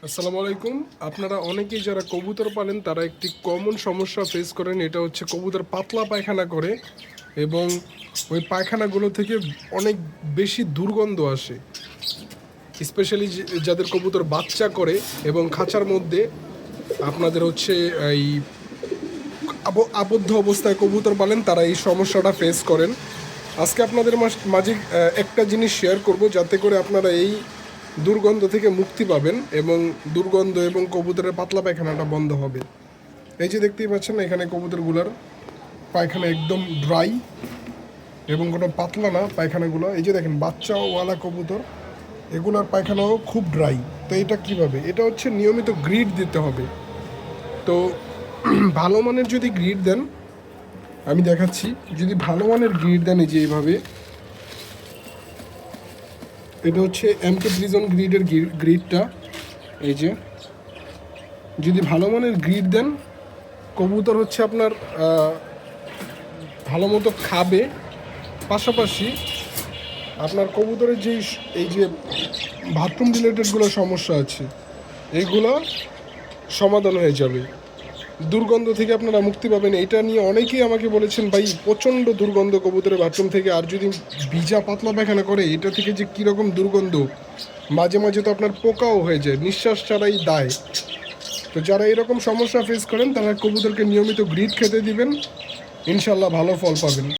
আসসালামু আলাইকুম। আপনারা অনেকেই যারা কবুতর পালেন তারা একটি কমন সমস্যা ফেস করেন, এটা হচ্ছে কবুতর পাতলা পায়খানা করে এবং ওই পায়খানাগুলো থেকে অনেক বেশি দুর্গন্ধ আসে। স্পেশালি যাদের কবুতর বাচ্চা করে এবং খাঁচার মধ্যে আপনাদের হচ্ছে এই আবদ্ধ অবস্থায় কবুতর পালেন তারা এই সমস্যাটা ফেস করেন। আজকে আপনাদের মাঝে একটা জিনিস শেয়ার করব যাতে করে আপনারা এই দুর্গন্ধ থেকে মুক্তি পাবেন এবং দুর্গন্ধ এবং কবুতরের পাতলা পায়খানাটা বন্ধ হবে। এই যে দেখতেই পাচ্ছেন এখানে কবুতরগুলোর পায়খানা একদম ড্রাই এবং কোনো পাতলা না পায়খানাগুলো। এই যে দেখেন বাচ্চাওয়ালা কবুতর, এগুলোর পায়খানাও খুব ড্রাই। তো এটা কিভাবে? এটা হচ্ছে নিয়মিত গ্রিড দিতে হবে। তো ভালো মানের যদি গ্রিড দেন, আমি দেখাচ্ছি, যদি ভালো মানের গ্রিড দেন এই যে এইভাবে, এটা হচ্ছে এমকে প্রিজন গ্রিডের গ্রিডটা। এই যে যদি ভালো মানের গ্রিড দেন, কবুতর হচ্ছে আপনার ভালো মতো খাবে, পাশাপাশি আপনার কবুতরের যেই এই যে বাথরুম রিলেটেডগুলো সমস্যা আছে এইগুলো সমাধান হয়ে যাবে। দুর্গন্ধ থেকে আপনারা মুক্তি পাবেন। এটা নিয়ে অনেকেই আমাকে বলেছেন, ভাই প্রচণ্ড দুর্গন্ধ কবুতরের বাথরুম থেকে, আর যদি ভিজা পাতলা পায়খানা করে এটা থেকে যে কীরকম দুর্গন্ধ, মাঝে মাঝে তো আপনার পোকাও হয়ে যায়, নিঃশ্বাস ছাড়াই দায়। তো যারা এরকম সমস্যা ফেস করেন তারা কবুতরকে নিয়মিত গ্রিড খেতে দিবেন, ইনশাল্লাহ ভালো ফল পাবেন।